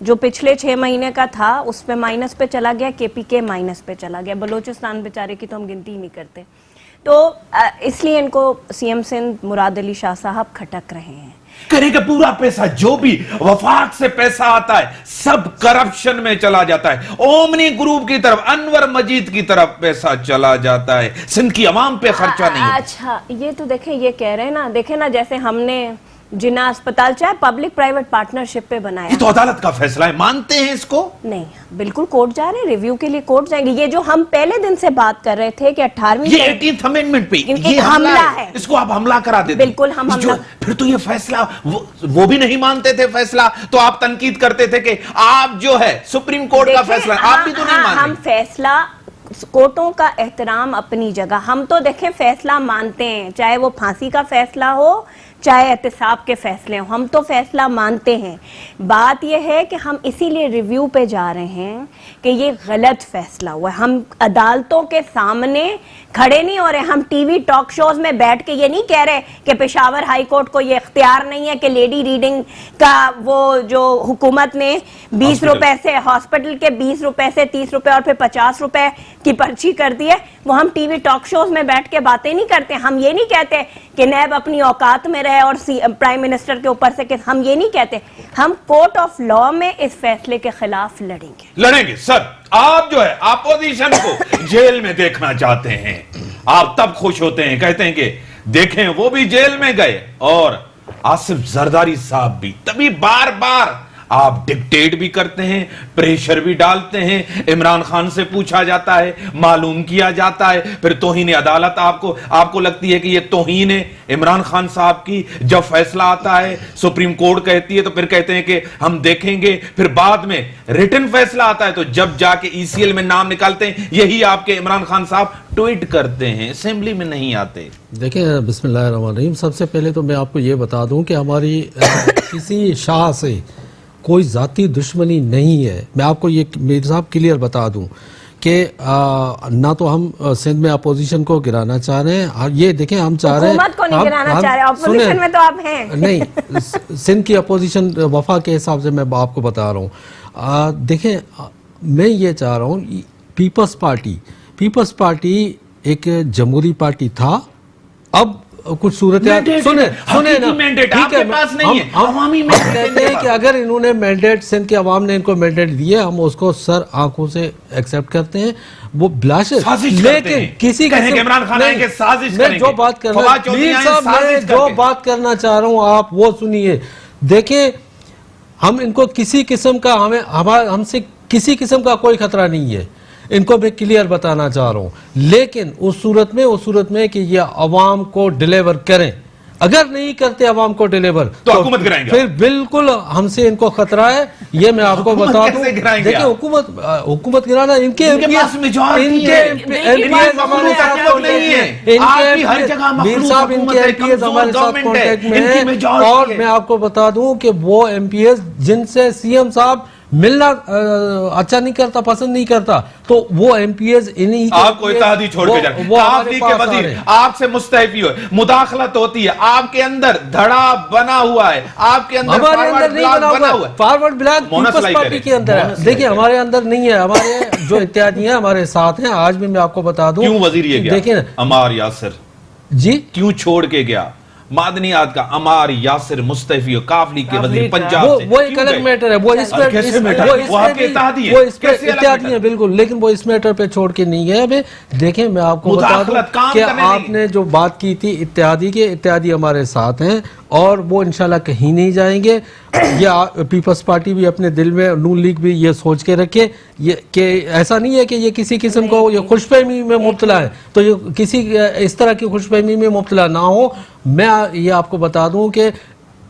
جو پچھلے 6 مہینے کا تھا اس پہ مائنس پہ چلا گیا, KPK مائنس پہ چلا گیا, بلوچستان بیچارے کی تو ہم گنتی ہی نہیں کرتے. تو اس لیے ان کو CM سندھ مراد علی شاہ صاحب کھٹک رہے ہیں. کریں کہ پورا پیسہ جو بھی وفاق سے پیسہ آتا ہے سب کرپشن میں چلا جاتا ہے, اومنی گروپ کی طرف, انور مجید کی طرف پیسہ چلا جاتا ہے, سندھ کی عوام پہ خرچہ نہیں. اچھا یہ تو دیکھیں, یہ کہہ رہے ہیں نا, دیکھیں نا جیسے ہم نے جنا اسپتال چاہے پبلک پرائیویٹ پارٹنرشپ پہ بنایا, یہ تو عدالت کا فیصلہ ہے, مانتے ہیں اس کو؟ نہیں بالکل کورٹ جا رہے ہیں, ریویو کے لیے کورٹ جائیں گے. یہ جو ہم پہلے دن سے بات کر رہے تھے کہ 18ویں یہ 18th امینڈمنٹ پہ یہ حملہ ہے, اس کو آپ حملہ کرا دیتے. بالکل ہم حملہ. پھر تو یہ فیصلہ وہ بھی نہیں مانتے تھے فیصلہ, تو آپ تنقید کرتے تھے کہ آپ جو ہے سپریم کورٹ کا فیصلہ آپ بھی تو نہیں مانتے. ہم فیصلہ, کورٹوں کا احترام اپنی جگہ, ہم تو دیکھیں فیصلہ مانتے ہیں, چاہے وہ پھانسی کا فیصلہ ہو چاہے احتساب کے فیصلے ہوں, ہم تو فیصلہ مانتے ہیں. بات یہ ہے کہ ہم اسی لیے ریویو پہ جا رہے ہیں کہ یہ غلط فیصلہ ہوا ہے. ہم عدالتوں کے سامنے کھڑے نہیں ہو رہے, ہم ٹی وی ٹاک شوز میں بیٹھ کے یہ نہیں کہہ رہے کہ پشاور ہائی کورٹ کو یہ اختیار نہیں ہے کہ لیڈی ریڈنگ کا وہ جو حکومت نے 20 روپے سے ہاسپٹل کے 20 روپے سے 30 روپے اور پھر 50 روپے کی پرچی کر دی ہے, وہ ہم ٹی وی ٹاک شوز میں بیٹھ کے باتیں نہیں کرتے. ہم یہ نہیں کہتے کہ نیب اپنی اوقات میں رہے اور پرائم منسٹر کے اوپر سے, کہ ہم یہ نہیں کہتے. ہم کورٹ آف لا میں اس فیصلے کے خلاف لڑیں گے. سر آپ جو ہے اپوزیشن کو جیل میں دیکھنا چاہتے ہیں, آپ تب خوش ہوتے ہیں, کہتے ہیں کہ دیکھیں وہ بھی جیل میں گئے اور آصف زرداری صاحب بھی, تبھی بار بار آپ ڈکٹیٹ بھی کرتے ہیں, پریشر بھی ڈالتے ہیں, عمران خان سے پوچھا جاتا ہے, معلوم کیا جاتا ہے, پھر توہین عدالت آپ کو لگتی ہے کہ یہ توہین ہے عمران خان صاحب کی. جب فیصلہ آتا ہے سپریم کورٹ کہتی ہے تو پھر کہتے ہیں کہ ہم دیکھیں گے, پھر بعد میں ریٹن فیصلہ آتا ہے تو جب جا کے ECL میں نام نکالتے ہیں یہی آپ کے عمران خان صاحب ٹویٹ کرتے ہیں, اسمبلی میں نہیں آتے. دیکھیں بسم اللہ الرحمن الرحیم, سب سے پہلے تو میں آپ کو یہ بتا دوں کہ ہماری کسی شاہ سے کوئی ذاتی دشمنی نہیں ہے. میں آپ کو یہ میر صاحب کلیئر بتا دوں کہ نہ تو ہم سندھ میں اپوزیشن کو گرانا چاہ رہے ہیں, یہ دیکھیں ہم چاہ رہے ہیں حکومت کو نہیں گرانا چاہ رہے, اپوزیشن میں تو آپ ہیں. نہیں, سندھ کی اپوزیشن وفا کے حساب سے میں آپ کو بتا رہا ہوں. دیکھیں میں یہ چاہ رہا ہوں, پیپلز پارٹی ایک جمہوری پارٹی تھا, اب کچھ صورتحال سنیں کہتے ہیں کہ اگر انہوں نے مینڈیٹ, سندھ کے عوام نے ان کو مینڈیٹ دیا, ہم اس کو سر آنکھوں سے ایکسیپٹ کرتے ہیں. وہ بلاشر, لیکن کسی میں جو بات کرنا چاہ رہا ہوں آپ وہ سنیے. دیکھیں ہم ان کو کسی قسم کا, ہم سے کسی قسم کا کوئی خطرہ نہیں ہے, ان کو میں کلیئر بتانا چاہ رہا ہوں. لیکن اس صورت میں کہ یہ عوام کو ڈیلیور کریں, اگر نہیں کرتے عوام کو ڈیلیور تو حکومت گرائیں گے, پھر بالکل ہم سے ان کو خطرہ ہے. یہ میں آپ کو بتا دوں, دیکھیں حکومت گرانا ان کے اور میں آپ کو بتا دوں کہ وہ MPs جن سے CM صاحب ملنا اچھا نہیں کرتا, پسند نہیں کرتا, تو وہ MPs انہی آپ کو اتحادی چھوڑ کے جائیں, آپ کے وزیر آپ سے مستعفی ہوئے, مداخلت ہوتی ہے, آپ کے اندر دھڑا بنا ہوا ہے, آپ کے اندر ہمارے اندر نہیں بنا ہوا ہے, فارورڈ بلاک پیپلز پارٹی کے اندر ہے. دیکھیں ہمارے اندر نہیں ہے, ہمارے جو اتحادی ہیں ہمارے ساتھ ہیں. آج بھی میں آپ کو بتا دوں کیوں وزیر یہ گیا, دیکھیں عمار یاسر جی کیوں چھوڑ کے گیا, معدنیات کا عمار یاسر مستعفی ہو, کافلی کے وزیر پنجاب سے, وہ ایک الگ میٹر ہے, وہ اس پہ اتحادی ہیں بالکل, لیکن وہ اس میٹر پہ چھوڑ کے نہیں گئے. ابھی دیکھیں میں آپ کو بتا دوں کہ آپ نے جو بات کی تھی اتحادی ہمارے ساتھ ہیں اور وہ انشاءاللہ کہیں نہیں جائیں گے. یہ پیپلز پارٹی بھی اپنے دل میں, نون لیگ بھی یہ سوچ کے رکھے کہ ایسا نہیں ہے کہ یہ کسی قسم کو یہ خوش فہمی میں مبتلا ہے, تو یہ کسی اس طرح کی خوش فہمی میں مبتلا نہ ہو. میں یہ آپ کو بتا دوں کہ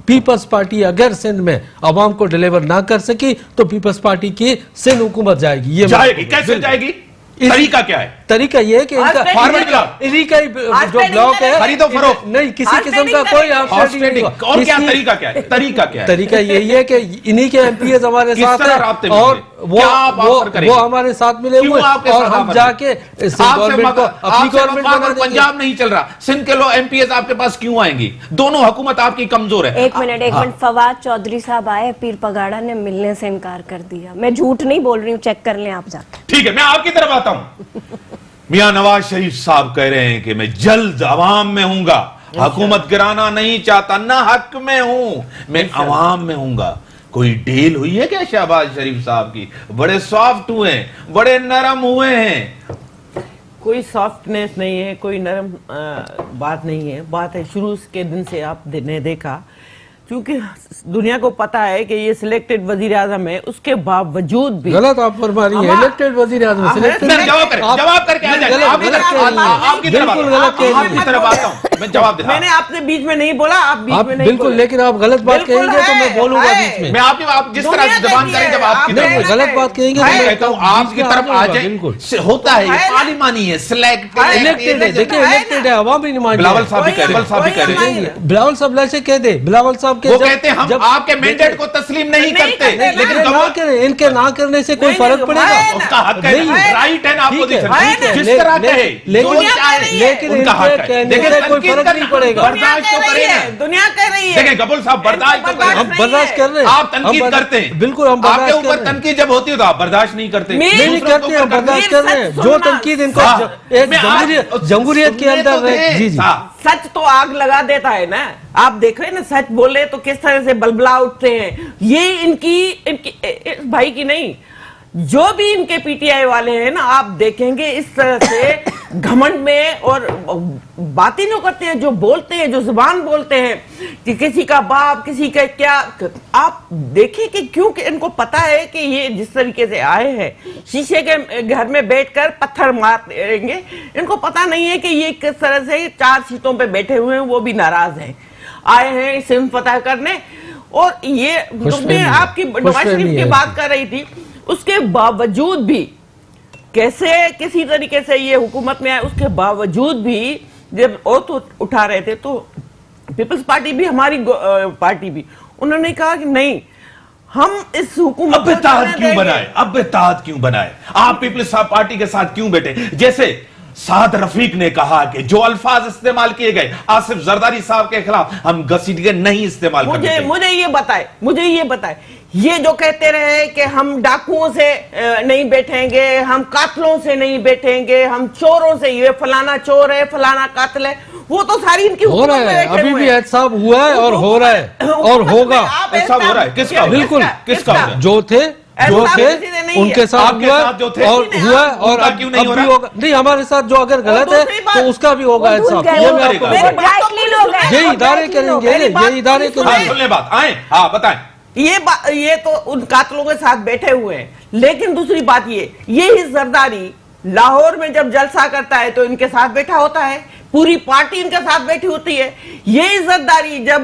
پیپلز پارٹی اگر سندھ میں عوام کو ڈیلیور نہ کر سکی تو پیپلز پارٹی کی سندھ حکومت جائے گی. کیسے جائے گی؟ طریقہ کیا ہے؟ طریقہ یہ ہے کہ ان کا فارورڈ انہی کا جو بلاک ہے خرید و فروخت نہیں کسی قسم کا کوئی ہارس ٹریڈنگ، اور کیا طریقہ کیا ہے؟ طریقہ کیا ہے؟ طریقہ یہی ہے کہ انہی کے ایم پی ایز ہمارے ساتھ ہیں اور وہ ہمارے ساتھ ملے ہوئے اور ہم جا کے گورنمنٹ کو اپنی گورنمنٹ بنا دیں گے۔ پنجاب نہیں چل رہا، سندھ کے لوگ ایم پی ایز آپ کے پاس کیوں آئیں گی؟ دونوں حکومت آپ کی کمزور ہے۔ ایک منٹ فواد چودھری صاحب آئے، پیر پگاڑا نے ملنے سے انکار کر دیا، میں جھوٹ نہیں بول رہی ہوں، چیک کر لیں آپ جا کے۔ ٹھیک ہے، میں آپ کی طرف آتا ہوں۔ میاں نواز شریف صاحب کہہ رہے ہیں کہ میں جلد عوام میں ہوں گا، حکومت گرانا نہیں چاہتا، نہ حق میں ہوں، میں عوام میں ہوں گا۔ کوئی ڈیل ہوئی ہے کیا شہباز شریف صاحب کی؟ بڑے سافٹ ہوئے ہیں، بڑے نرم ہوئے ہیں۔ کوئی سافٹنیس نہیں ہے، کوئی نرم بات نہیں ہے، بات ہے شروع کے دن سے آپ نے دیکھا، کیونکہ دنیا کو پتا ہے کہ یہ سلیکٹڈ وزیر اعظم ہے، اس کے باوجود بھی غلط آپ فرما رہی ہیں، الیکٹڈ وزیر اعظم جواب کر کے آ جائیں، آپ کی طرف آتا ہوں، میں جواب دیتا ہوں۔ میں نے آپ نے بیچ میں نہیں بولا، آپ بیچ میں نہیں بالکل، لیکن آپ غلط بات کہیں گے تو میں بولوں گا بیچ میں۔ میں آپ جس طرح زبان کریں جب آپ کی طرف غلط بات کہیں گے میں کہتا ہوں آپ کی طرف آ جائیں، ہوتا ہے یہ پارلیمانی ہے، الیکٹڈ ہے، دیکھیں الیکٹڈ ہے، عوامی نمائندے۔ بلاول صاحب بھی کہہ رہے ہیں، بلاول صاحب لائسے کہہ دے، بلاول صاحب وہ کہتے ہیں ہم آپ کے مینڈیٹ کو تسلیم نہیں کرتے، لیکن نہ کریں، ان کے نہ کرنے سے کوئی فرق پڑے گا؟ اس کا حق ہے، رائٹ ہے اپوزیشن جس طرح کہے، لیکن ان کے کہنے سے کوئی فرق نہیں پڑے گا۔ برداشت تو کریں نا، دنیا کہہ رہی ہے۔ دیکھیں قبول صاحب برداشت تو کریں، ہم برداشت کر رہے ہیں، آپ تنقید کرتے ہیں، بالکل ہم آپ کے برداشت اوپر کر رہے ہیں، تنقید جب ہوتی ہے تو آپ برداشت نہیں کرتے، نہیں کرتے ہیں، ہم برداشت کر رہے ہیں، جو تنقید ان کو ایک جمہوریت کے اندر رہے۔ جی جی، سچ تو آگ لگا دیتا ہے نا، آپ دیکھ رہے ہیں نا، سچ بولے تو کس طرح سے بلبلا اٹھتے ہیں۔ یہ ان کی بھائی کی نہیں، جو بھی ان کے پی ٹی آئی والے ہیں نا، آپ دیکھیں گے اس طرح سے گھمنڈ میں اور باتیں جو کرتے ہیں، جو بولتے ہیں، جو زبان بولتے ہیں کہ کسی کا باپ، کسی کا کیا، آپ دیکھیں کہ کیوں کہ ان کو پتا ہے کہ یہ جس طریقے سے آئے ہیں شیشے کے گھر میں بیٹھ کر پتھر ماریں گے، ان کو پتا نہیں ہے کہ یہ کس طرح سے 4 سیٹوں پہ بیٹھے ہوئے ہیں، وہ بھی ناراض ہیں، آئے ہیں سندھ فتح کرنے۔ اور یہ میں آپ کی نواز شریف کی بات کر رہی تھی، اس کے باوجود بھی کیسے کسی طریقے سے یہ حکومت میں آئے، اس کے باوجود بھی جب اوتھ اٹھا رہے تھے تو پیپلز پارٹی بھی، ہماری پارٹی بھی، انہوں نے کہا کہ نہیں، ہم اس حکومت اب اتحاد کیوں بنائے، اب اتحاد کیوں بنائے، آپ پیپلز پارٹی کے ساتھ کیوں بیٹھے؟ جیسے سعد رفیق نے کہا کہ جو الفاظ استعمال کیے گئے آصف زرداری صاحب کے خلاف، ہم گھسیٹ کے نہیں استعمال کرتے۔ مجھے یہ بتائے، یہ جو کہتے رہے کہ ہم ڈاکوؤں سے نہیں بیٹھیں گے، ہم قاتلوں سے نہیں بیٹھیں گے، ہم چوروں سے، یہ فلانا چور ہے، فلانا قاتل ہے، وہ تو ساری ان کی ہو رہا ہے، ابھی بھی احتساب ہوا ہے اور ہو رہا ہے اور ہوگا۔ احتساب ہو رہا ہے، کس کا؟ بالکل، کس کا؟ جو تھے ان کے ساتھ ہوا اور ہوا، اور اب بھی ہوگا۔ نہیں، ہمارے ساتھ جو اگر غلط ہے تو اس کا بھی ہوگا احتساب، یہ میں آپ کو یہی ادارے کریں گے، یہی ادارے کریں گے۔ سننے بات آئیں، ہاں بتائیں۔ یہ تو ان قاتلوں کے ساتھ بیٹھے ہوئے ہیں، لیکن دوسری بات یہی زرداری لاہور میں جب جلسہ کرتا ہے تو ان کے ساتھ بیٹھا ہوتا ہے، پوری پارٹی ان کے ساتھ بیٹھی ہوتی ہے۔ یہی زرداری جب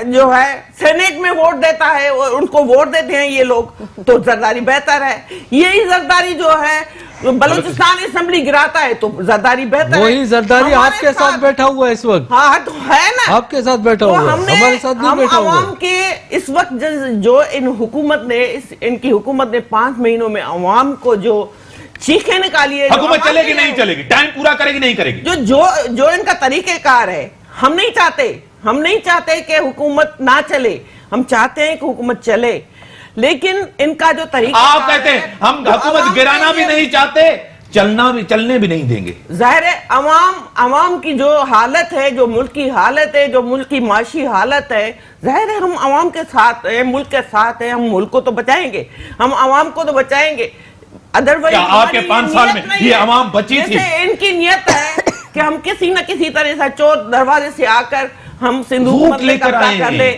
جو ہے سینیٹ میں ووٹ دیتا ہے، ان کو ووٹ دیتے ہیں یہ لوگ، تو زرداری بہتر ہے۔ یہی زرداری جو ہے بلوچستان اسمبلی گراتا ہے تو زرداری بہتر ہے۔ وہی زرداری آپ کے ساتھ بیٹھا ہوا ہے اس وقت۔ ہاں تو ہے نا، آپ کے ساتھ بیٹھا ہوا ہے، ہمارے ساتھ نہیں بیٹھا ہوا ہے۔ عوام کے اس وقت جو ان کی حکومت نے 5 مہینوں میں عوام کو جو چیخیں نکالی ہے، حکومت چلے گی نہیں چلے گی، ٹائم پورا کرے گی نہیں کرے گی، جو ان کا طریقہ کار ہے، ہم نہیں چاہتے کہ حکومت نہ چلے، ہم چاہتے ہیں کہ حکومت چلے، لیکن ان کا جو طریقہ، آپ کہتے ہیں ہم حکومت گرانا بھی نہیں چاہتے، چلنے بھی نہیں دیں گے۔ ظاہر ہے عوام کی جو حالت ہے، جو ملک کی حالت ہے، جو ملک کی معاشی حالت ہے، ظاہر ہے ہم عوام کے ساتھ ہیں، ملک کے ساتھ ہیں، ہم ملک کو تو بچائیں گے، ہم عوام کو تو بچائیں گے۔ کیا آپ کے 5 سال میں یہ عوام بچی تھی؟ جیسے ان کی نیت ہے کہ ہم کسی نہ کسی طرح سے چور دروازے سے آ کر ہم سندھ حکومت میں قبضہ کر لیں،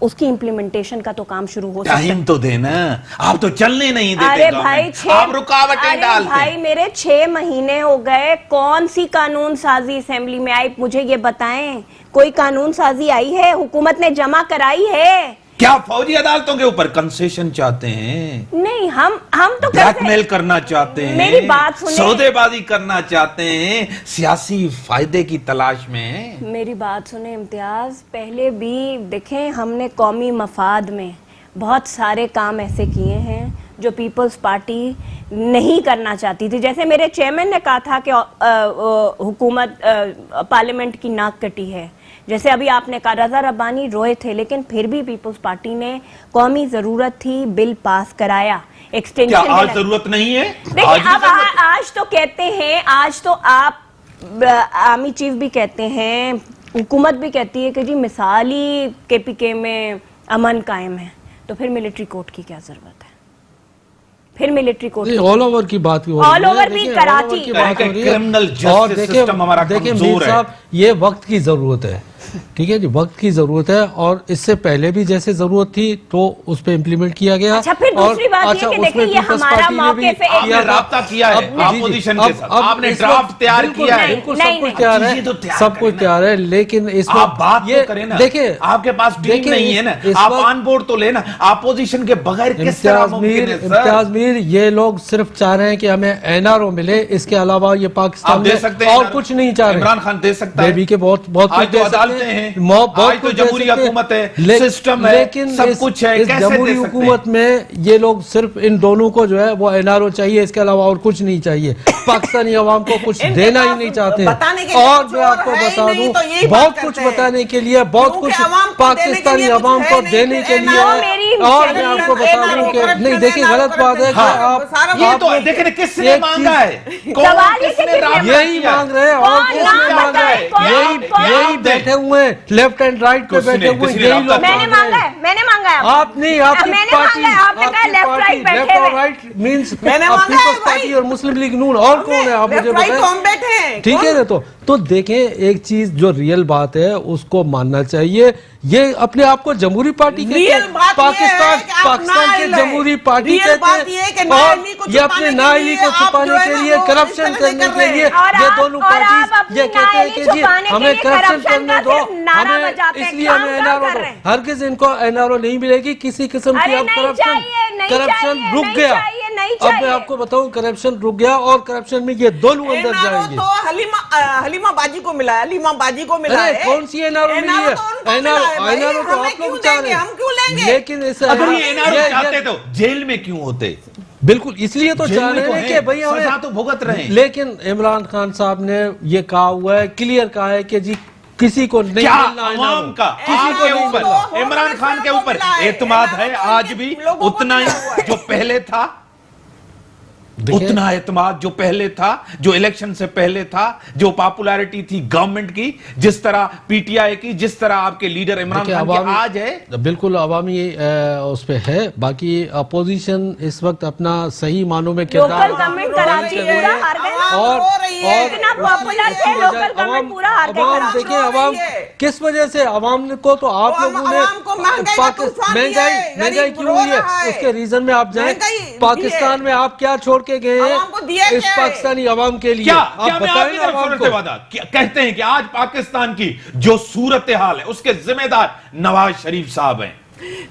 اس کی امپلیمنٹیشن کا تو کام شروع ہو سکتا ہے. ٹائم تو دینا, آپ تو چلنے نہیں دیتے. ارے بھائی آپ رکاوٹیں ڈالتے. بھائی میرے 6 مہینے ہو گئے, کون سی قانون سازی اسمبلی میں آئی, مجھے یہ بتائیں. کوئی قانون سازی آئی ہے, حکومت نے جمع کرائی ہے؟ کیا فوجی عدالتوں کے اوپر کنسیشن چاہتے ہیں؟ نہیں, ہم تو بلیک میل کرنا چاہتے ہیں, میری بات سنیں, سودے بازی کرنا چاہتے ہیں, سیاسی فائدے کی تلاش میں. میری بات سنیں امتیاز, پہلے بھی دیکھیں ہم نے قومی مفاد میں بہت سارے کام ایسے کیے ہیں جو پیپلز پارٹی نہیں کرنا چاہتی تھی. جیسے میرے چیئرمین نے کہا تھا کہ حکومت پارلیمنٹ کی ناک کٹی ہے, جیسے ابھی آپ نے کہا رضا ربانی روئے تھے, لیکن پھر بھی پیپلز پارٹی نے قومی ضرورت تھی بل پاس کرایا ایکسٹینشن. کیا آج ضرورت نہیں ہے؟ دیکھیں اب آج تو کہتے ہیں, آج تو آپ آرمی چیف بھی کہتے ہیں, حکومت بھی کہتی ہے کہ جی مثالی کے پی کے میں امن قائم ہے, تو پھر ملٹری کورٹ کی کیا ضرورت ہے؟ پھر ملٹری کورٹ آل اوور کی بات ہو رہی ہے, آل اوور بھی کراچی کرمنل جسٹس سسٹم ہمارا کمزور ہے. یہ وقت کی ضرورت ہے, ٹھیک ہے جی, وقت کی ضرورت ہے, اور اس سے پہلے بھی جیسے ضرورت تھی تو اس پہ امپلیمنٹ کیا گیا. اچھا پھر دوسری بات یہ کہ دیکھیں یہ ہمارا موقف ہے, آپ نے رابطہ کیا ہے اپوزیشن کے ساتھ, آپ نے ڈرافٹ تیار کیا ہے, بالکل سب کچھ تیار ہے, سب کچھ تیار ہے, لیکن اس میں آپ بات تو کریں نا. دیکھیں آپ کے پاس ٹیم نہیں ہے نا, آپ آن بورڈ تو لینا. اپوزیشن کے بغیر کس طرح ممکن ہے؟ امتیاز میر, یہ لوگ صرف چاہ رہے ہیں کہ ہمیں این آر او ملے, اس کے علاوہ یہ پاکستان میں اور کچھ نہیں چاہ رہے. عمران خان دے سکتا ہے, بھی کہ بہت کچھ دے سکتے ہیں, آج تو جمہوری حکومت ہے, سسٹم ہے, سب کچھ ہے, کیسے جمہوری حکومت میں یہ لوگ صرف ان دونوں کو جو ہے وہ این آر او چاہیے, اس کے علاوہ اور کچھ نہیں چاہیے. پاکستانی عوام کو کچھ دینا ہی نہیں چاہتے. اور میں آپ کو بتا دوں بہت کچھ بتانے کے لیے, بہت کچھ پاکستانی عوام کو دینے کے لیے, اور میں آپ کو بتا دوں کہ نہیں دیکھیں غلط بات ہے کہ آپ یہ تو دیکھیں کس نے مانگا ہے, یہی مانگ رہے ہیں, اور کس نے مانگا ہے, یہی بیٹھے ہوئے ہیں لیفٹ اینڈ رائٹ پہ بیٹھے ہوئے, یہی لوگ. میں نے مانگا ہے, آپ نہیں, آپ کی پارٹی, لیفٹ اور رائٹ مینس پیپلز پارٹی اور مسلم لیگ نون, اور کون ہے آپ مجھے بتائیں, ٹھیک ہے نا. تو دیکھیں ایک چیز جو ریئل بات ہے اس کو ماننا چاہیے. یہ اپنے آپ کو جمہوری پارٹی کہتے ہیں, پاکستان کے جمہوری پارٹی کہتے ہیں, اور یہ اپنے نااہلی کو چھپانے کے لیے, کرپشن کرنے کے لیے, یہ دونوں پارٹیز یہ کہتے ہیں کہ جی ہمیں کرپشن کرنے دو, ہمیں اس لیے ہمیں این آر او دو. ہرگز ان کو این آر او نہیں ملے گی کسی قسم کی. اب کرپشن رک گیا, اب میں آپ کو بتاؤں کرپشن رک گیا, اور کرپشن میں یہ دونوں اندر جائیں گے. حلیمہ باجی کو ملا ہے, حلیمہ باجی کو ملا ہے. کون سی این آر او ملی ہے؟ این آر او تو آپ لوگ چاہ رہے ہیں, ہم کیوں لیں گے؟ لیکن اگر یہ این آر او چاہتے تو جیل میں کیوں ہوتے؟ بالکل اس لیے تو چاہ رہے ہیں کہ بھئی سزا تو بھگت رہے ہیں. لیکن عمران خان صاحب نے یہ کہا ہوا ہے, کلیئر کہا ہے کہ جی کسی کو نہیں ملنا. عوام کا کسی کے اوپر, عمران خان کے اوپر اعتماد ہے آج بھی اتنا ہی جو پہلے تھا, اتنا اعتماد جو پہلے تھا, جو الیکشن سے پہلے تھا, جو پاپولیرٹی تھی گورنمنٹ کی, جس طرح پی ٹی آئی کی, جس طرح آپ کے لیڈر عمران خان کی آج ہے. بالکل عوامی اس پہ ہے. باقی اپوزیشن اس وقت اپنا صحیح معنوں میں کردار, اور عوام دیکھیں عوام کس وجہ سے, عوام کو تو آپ لوگوں نے مہنگائی کیوں ہوئی ہے اس کے ریزن میں آپ جائیں. پاکستان میں آپ کیا چھوڑ گئے ہیں اس پاکستانی عوام کے لیے, آپ بتائیں نا عوام کو. کہتے ہیں کہ آج پاکستان کی جو صورتحال ہے اس کے ذمہ دار نواز شریف صاحب ہیں.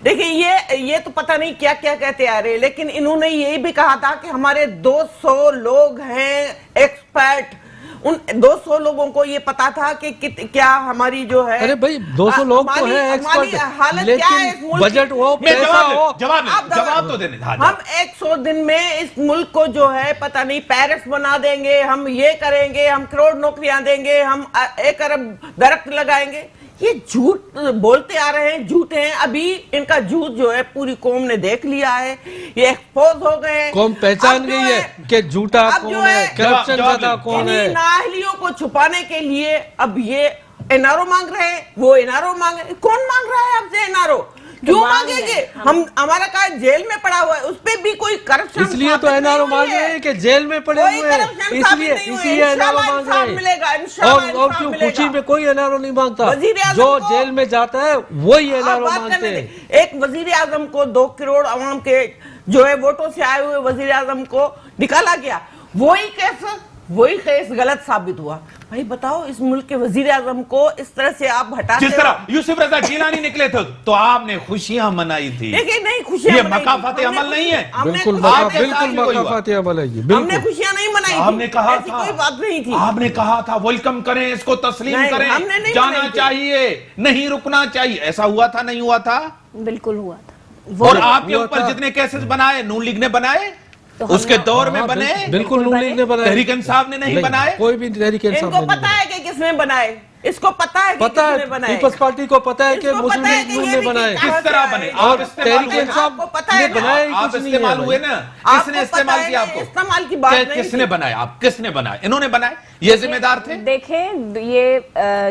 دیکھیں یہ تو پتہ نہیں کیا کیا کہتے آ رہے, لیکن انہوں نے یہی بھی کہا تھا کہ ہمارے 200 لوگ ہیں ایکسپرٹ. ان 200 لوگوں کو یہ پتا تھا کہ کیا ہماری جو ہے, ارے بھائی 200 لوگ تو ہیں ایکسپرٹ, لیکن بجٹ ہو, پیسہ ہو. جواب تو دینے. ہم 100 دن میں اس ملک کو جو ہے پتہ نہیں پیرس بنا دیں گے, ہم یہ کریں گے, ہم کروڑ نوکریاں دیں گے, ہم 1 ارب درخت لگائیں گے. یہ جھوٹ بولتے آ رہے ہیں, جھوٹے ہیں. ابھی ان کا جھوٹ جو ہے پوری قوم نے دیکھ لیا ہے, یہ ایکسپوز ہو گئے ہیں. قوم پہچان گئی ہے کہ جھوٹا کون ہے, کرپشن زیادہ کون ہے. نااہلیوں کو چھپانے کے لیے اب یہ این آر او مانگ رہے ہیں, وہ این آر او مانگ رہے ہیں. کون مانگ رہا ہے اب سے این آر او؟ کیوں مانگیں گے؟ ہم ہمارا کہا جیل میں پڑا ہوا ہے، اس پہ بھی کوئی کرپشن، اس لیے تو این آر او مانگ رہے ہیں کہ جیل میں پڑے ہوئے ہیں، اس لیے این آر او مانگ رہے ہیں، اور کیوں خوشی میں کوئی این آر او نہیں مانگتا، جو جیل میں جاتا ہے وہی این آر او مانگتے ہیں۔ ایک وزیر اعظم کو 2 کروڑ عوام کے جو ہے ووٹوں سے آئے ہوئے وزیر اعظم کو نکالا گیا، وہی کیس غلط ثابت ہوا۔ بھائی بتاؤ، اس ملک کے وزیر اعظم کو اس طرح سے آپ ہٹاتے جس طرح یوسف رضا گیلانی نکلے تھے تو آپ نے خوشیاں منائی تھی، دیکھیں نہیں، خوشیاں یہ مکافات عمل نہیں ہے، بالکل مکافات عمل ہے یہ، ہم نے خوشیاں نہیں منائی، آپ نے کہا ایسی کوئی بات نہیں تھی، آپ نے کہا تھا ویلکم کریں اس کو، تسلیم کریں، جانا چاہیے نہیں رکنا چاہیے، ایسا ہوا تھا نہیں ہوا تھا؟ بالکل ہوا تھا۔ اور آپ کے اوپر جتنے کیسز بنائے نون لیگ نے بنائے، اس کے دور میں بنے، بالکل نون لیگ نے بنائے، تحریک انصاف نے نہیں بنائے، کوئی بھی تحریک ان انصاف کو نے پتا ہے کہ کس نے بنائے، اس کو پتا ہے کہ پتا کس ہے، نے بنائے، پیپلز پارٹی کو پتا ہے کہ مسلم لیگ نون نے بنائے، کس طرح بنے، اور آپ استعمال تحریک ہوئے، انصاف نے بنائے ہی آپ کچھ نہیں استعمال ہوئے ہے۔ نا، کس نے استعمال کیا آپ کو؟ استعمال کی بات نہیں، کس نے بنائے، آپ کس نے بنائے؟ انہوں نے بنائے، یہ ذمہ دار تھے؟ دیکھیں یہ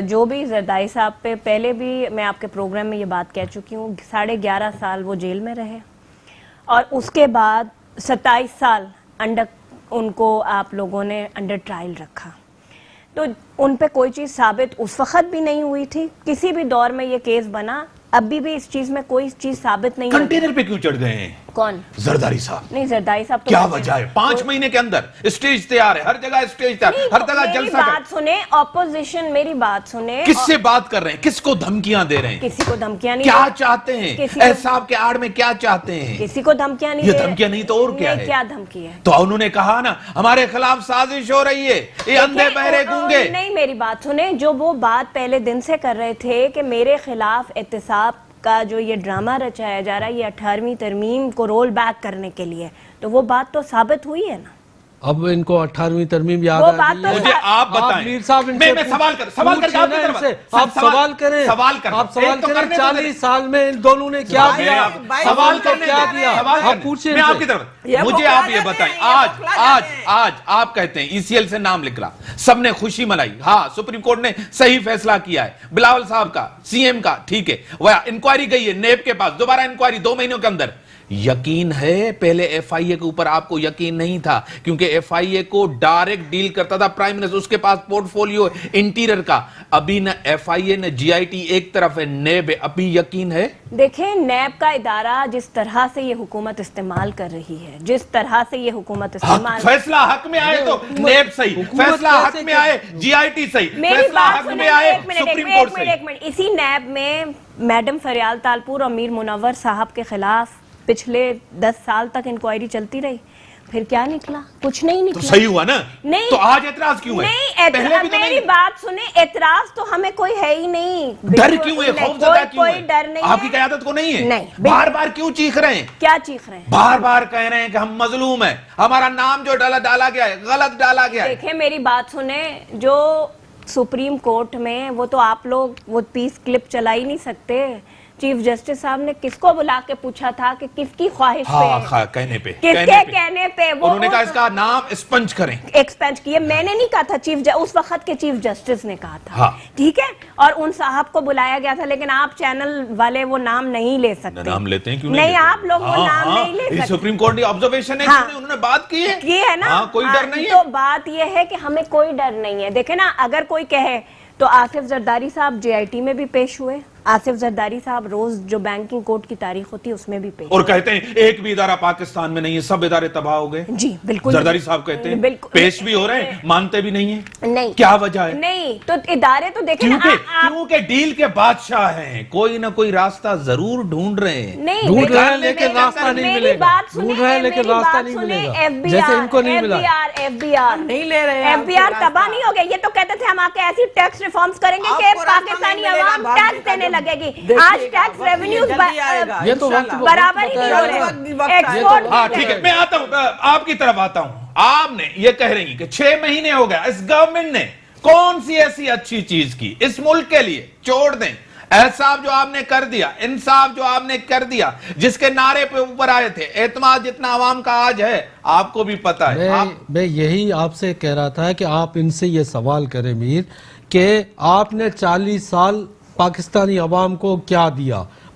جو بھی زرداری صاحب پہ پہلے بھی میں آپ کے پروگرام میں یہ بات کہہ چکی ہوں، 11.5 سال وہ جیل میں رہے، اور اس کے بعد 27 سال ان کو آپ لوگوں نے انڈر ٹرائل رکھا، تو ان پہ کوئی چیز ثابت اس وقت بھی نہیں ہوئی تھی، کسی بھی دور میں یہ کیس بنا، ابھی بھی اس چیز میں کوئی چیز ثابت نہیں ہوئی۔ کنٹینر پہ کیوں چڑھ گئے ہیں کون؟ زرداری صاحب۔ نہیں، زرداری صاحب تو کیا وجہ ہے؟ 5 مہینے کے اندر اسٹیج تیار ہے، ہر جگہ اسٹیج تیار، ہر جگہ جلسہ میری بات سنیں، اپوزیشن میری بات سنیں، کس سے بات کر رہے ہیں؟ کس کو دھمکیاں دے رہے ہیں؟ کسی کو دھمکیاں نہیں، کیا چاہتے ہیں؟ احساب کے آڑ میں کیا چاہتے ہیں؟ کسی کو دھمکیاں نہیں، یہ دھمکیاں نہیں تو اور کیا ہے؟ کیا دھمکی ہے؟ تو انہوں نے کہا نا ہمارے خلاف سازش ہو رہی ہے، یہ اندھے بہرے گونگے۔ نہیں، میری بات سنیں، جو وہ بات پہلے دن سے کر رہے تھے کہ میرے خلاف احتساب کا جو یہ ڈرامہ رچایا جا رہا ہے، یہ 18ویں ترمیم کو رول بیک کرنے کے لیے، تو وہ بات تو ثابت ہوئی ہے نا۔ اب ان کو 18ویں ترمیم یاد وہ آ بات رہی تو ہے، مجھے آپ بتائیں، میر صاحب ان سے میں سوال کر کے آپ کی طرف، آپ سوال کریں، آپ سوال کریں، 40 سال میں ان دونوں نے کیا دیا، سوال کو کیا دیا، آپ پوچھیں میں آپ کی طرف، مجھے آپ یہ بتائیں، آج آپ کہتے ہیں ECL سے نام نکلا، سب نے خوشی منائی، ہاں سپریم کورٹ نے صحیح فیصلہ کیا ہے، بلاول صاحب کا، CM کا، ٹھیک ہے، وہ انکوائری گئی ہے نیب کے پاس، دوبارہ انکوائری 2 مہینوں کے اندر۔ یقین ہے پہلے FIA کے اوپر آپ کو یقین نہیں تھا، کیونکہ FIA کو ڈائریکٹ ڈیل کرتا تھا پرائم منسٹر، اس کے پاس پورٹ فولیو انٹیریئر کا، ابھی نہ FIA نہ GIT ایک طرف ہے، نیب ہے، ابھی یقین ہے؟ دیکھیں، نیب کا ادارہ جس طرح سے یہ حکومت استعمال کر رہی ہے، جس طرح سے یہ حکومت استعمال، فیصلہ حق میں آئے تو نیب صحیح، فیصلہ حق میں آئے GIT صحیح، میری فیصلہ بات حق سنیں، میں آئے ایک سپریم کورٹ صحیح۔ منٹ، اسی نیب میں میڈم فریال تالپور اور میر منور صاحب کے خلاف پچھلے 10 سال تک انکوائری چلتی رہی، پھر کیا نکلا؟ کچھ نہیں تو نکلا۔ صحیح ہوا نا؟ نہیں، تو آج اعتراض کیوں ہے؟ نہیں، پہلے بھی تو میری نہیں، بات سنیں، اعتراض تو ہمیں کوئی ہے ہی نہیں۔ ڈر کیوں ہے؟ خوف زدہ کیوں ہے؟ کوئی ڈر نہیں ہے، آپ کی قیادت کو نہیں ہے؟ نہیں، بار بار کیوں چیخ رہے ہیں؟ کیا چیخ رہے ہیں؟ بار بار کہہ رہے ہیں کہ ہم مظلوم ہیں، ہمارا نام جو ڈالا گیا ہے غلط ڈالا گیا ہے۔ دیکھیں میری بات سنیں، جو سپریم کورٹ میں وہ تو آپ لوگ وہ پیس کلپ چلا ہی نہیں سکتے، چیف جسٹس صاحب نے کس کو بلا کے پوچھا تھا کہ کس کی خواہش پہ، کہنے پہ، کس کے کہنے پہ، وہ انہوں نے کہا اس کا نام اسپنج کریں، ایکسپینج کیے، میں نے نہیں کہا تھا، اس وقت کے چیف جسٹس نے کہا تھا، ٹھیک ہے، اور ان صاحب کو بلایا گیا تھا، لیکن آپ چینل والے وہ نام نہیں لے سکتے۔ نام لیتے ہیں کیوں نہیں، آپ لوگ وہ نام نہیں لے سکتے۔ سپریم کورٹ کی آبزرویشن ہے، انہوں نے بات کی ہے، یہ ہے نا، کوئی ڈر نہیں ہے۔ تو بات یہ ہے کہ ہمیں کوئی ڈر نہیں ہے۔ دیکھیں نا، اگر کوئی کہے تو آصف زرداری صاحب JIT میں بھی پیش ہوئے، آصف زرداری صاحب روز جو بینکنگ کوڈ کی تاریخ ہوتی ہے اس میں بھی پیش، اور کہتے ہیں ایک بھی ادارہ پاکستان میں نہیں ہے، سب ادارے تباہ ہو گئے۔ جی بالکل، زرداری صاحب کہتے ہیں پیش بھی ہو رہے ہیں، مانتے بھی نہیں ہیں، نہیں، کیا وجہ ہے؟ نہیں، تو ادارے تو دیکھیں نا، کیونکہ ڈیل کے بادشاہ ہیں، کوئی نہ کوئی راستہ ضرور ڈھونڈ رہے ہیں، ڈھونڈ رہے ہیں لیکن راستہ نہیں ملے گا، ڈھونڈ رہے ہیں لیکن راستہ نہیں ملے گا، جیسے ان کو نہیں ملا۔ FBR نہیں لے رہے ہیں، FBR تباہ نہیں ہو گیا، یہ تو کہتے تھے ہم آ کے ایسی ٹیکس ریفارمز کریں گے کہ پاکستانی عوام ٹیکس دینے لگے گی، آج ٹیکس ریونیوز یہ تو وقت برابر ہی نہیں ہو رہے۔ ہاں ٹھیک ہے، میں آتا ہوں، آپ کی طرف آتا ہوں۔ آپ نے یہ کہہ رہی کہ 6 مہینے ہو گیا، اس گورنمنٹ نے کون سی ایسی اچھی چیز کی اس ملک کے لیے؟ چھوڑ دیں، احساب جو آپ نے کر دیا، انصاف جو آپ نے کر دیا، جس کے نعرے پہ اوپر آئے تھے، اعتماد جتنا عوام کا آج ہے آپ کو بھی پتا ہے۔ میں یہی آپ سے کہہ رہا تھا کہ آپ ان سے یہ سوال کریں میر کہ آپ نے 40 سال پاکستانی عوام کو کیا دیا؟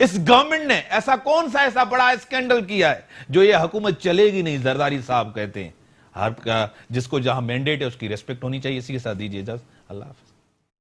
اس گورنمنٹ نے ایسا کون سا ایسا بڑا اسکینڈل کیا ہے جو یہ حکومت چلے گی نہیں؟ زرداری صاحب کہتے ہیں ہر جس کو جہاں مینڈیٹ ہے اس کی ریسپیکٹ ہونی چاہیے. اسی کے ساتھ دیجیے اجازت. اللہ حافظ.